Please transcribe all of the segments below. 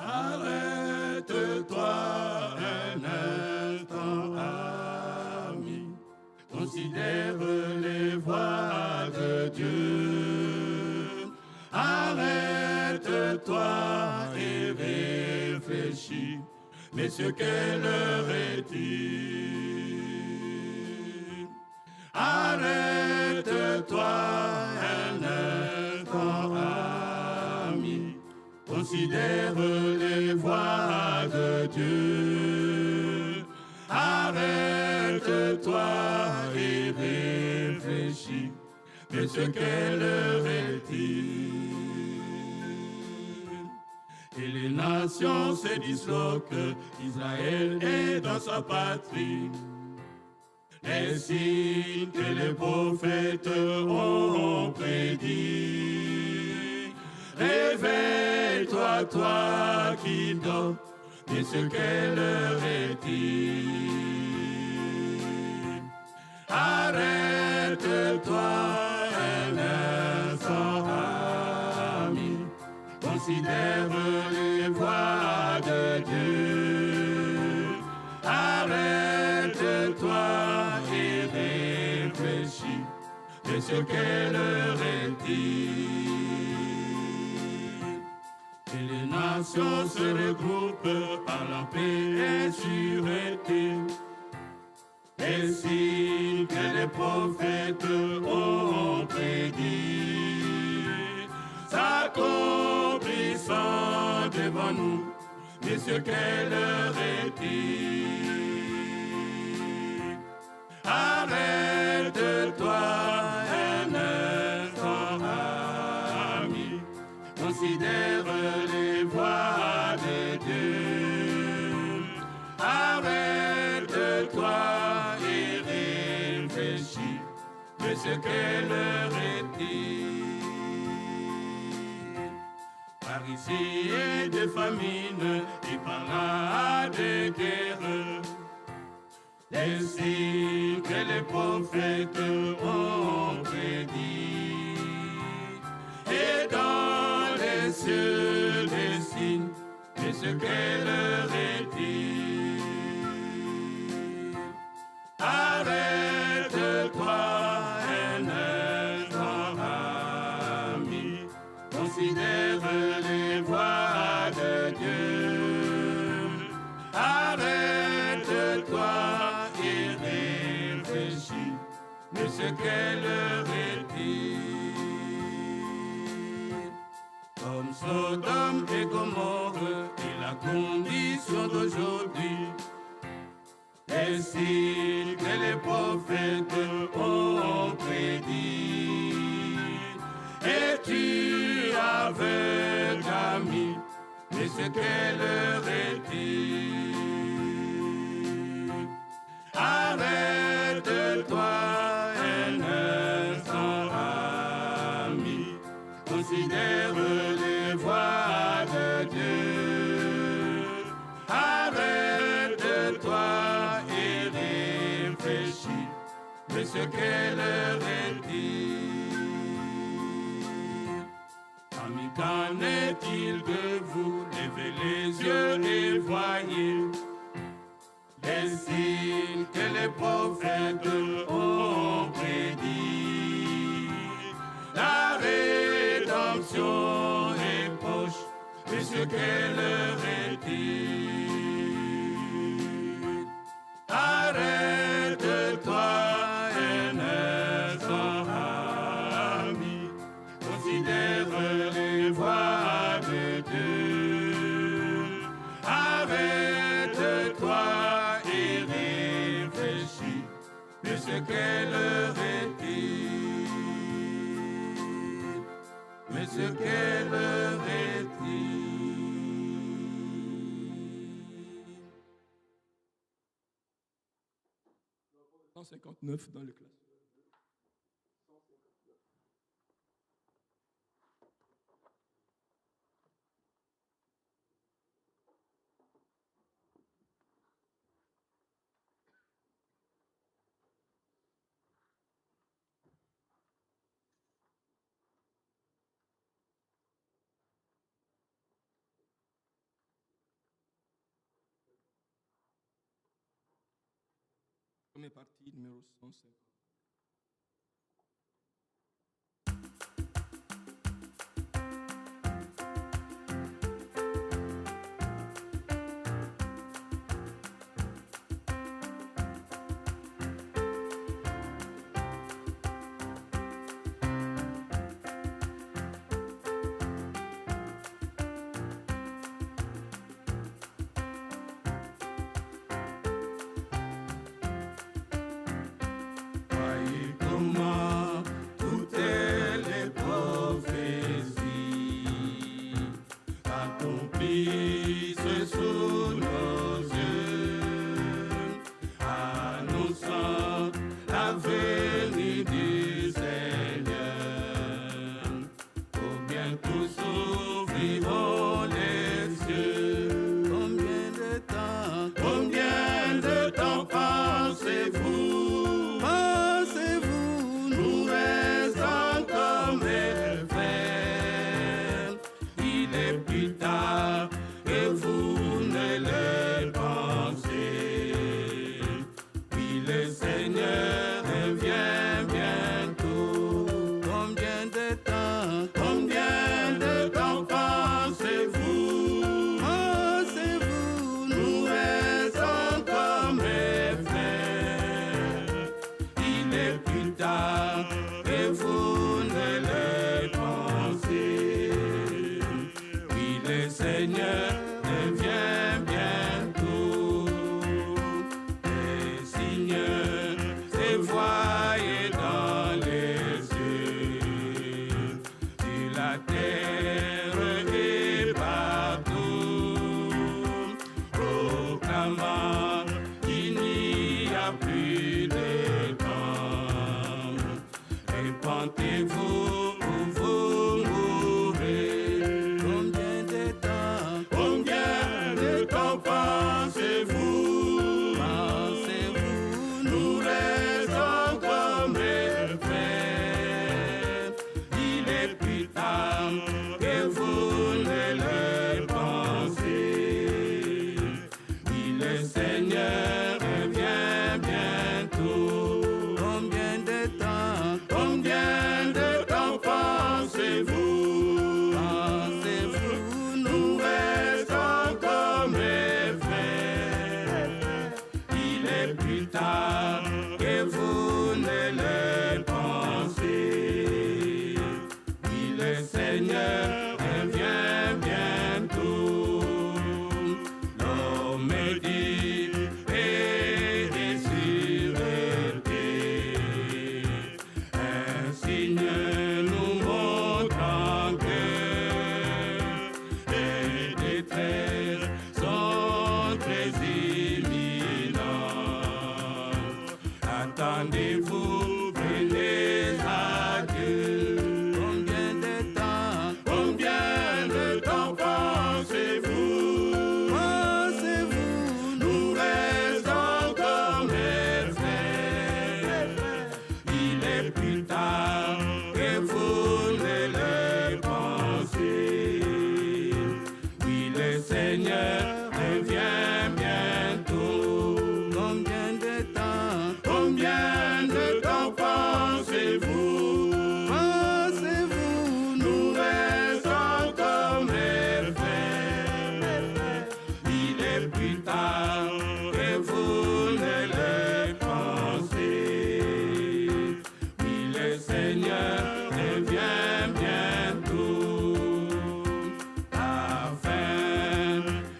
Arrête-toi un instant, ami, considère les voies de Dieu. Arrête-toi et réfléchis, mais ce quelle heure est-il? Arrête-toi un instant, ami, considère les voies de Dieu. Arrête-toi et réfléchis, mais ce quelle heure est-il? Et les nations se disloquent, Israël est dans sa patrie. Les signes que les prophètes ont prédits. Réveille-toi, toi qui dors, mais ce quelle heure est-il? Arrête-toi un instant, ami, considère les voies de Dieu. Arrête-toi et réfléchis, mais ce quelle heure est-il? Et les nations se regroupent par la paix et sûreté. Les signes que les prophètes ont prédits s'accomplissant devant nous. Mais ce quelle heure est-il? Arrête-toi un instant, ami, considère les voies de Dieu. Arrête-toi et réfléchis, mais ce quelle heure est-il? Par ici et des famines, et par là des guerres, les signes que les prophètes ont prédits. Et dans les cieux des signes, mais ce quelle heure est-il? Arrête-toi un instant, ami, considère les voies de Dieu. Arrête-toi et réfléchis, mais ce quelle heure est-il? Comme Sodome et Gomorrhe est la condition d'aujourd'hui. Les signes que les prophètes ont prédits. Es-tu aveugle, ami, mais ce quelle heure est-il? Arrête-toi un instant, ami, considère les voies de Dieu. Arrête-toi et réfléchis, mais ce quelle heure est-il? Ami, qu'en est-il de vous? Levez les yeux et voyez les signes que les prophètes ont prédits. La rédemption est proche, mais ce quelle heure est-il? Arrête-toi un instant, ami, considère les voies de Dieu. Arrête 159 dans le classe. Première partie, numéro 150.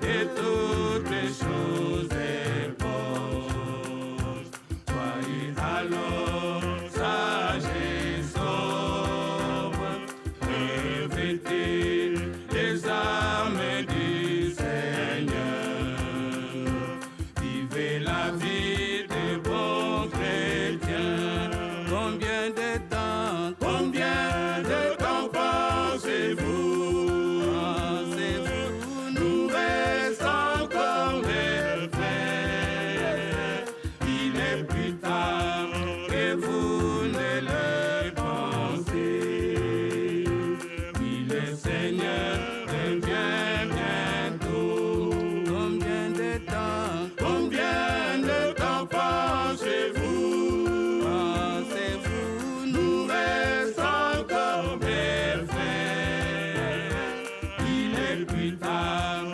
Et les armes du Seigneur. Vivez la vie des bons chrétiens. Combien de temps pensez-vous, nous reste encore mes frères. Il est plus tard que vous ne le pensez. Oui, le Seigneur revient bientôt. Combien de temps pensez-vous, nous reste encore mes frères. Il est plus tard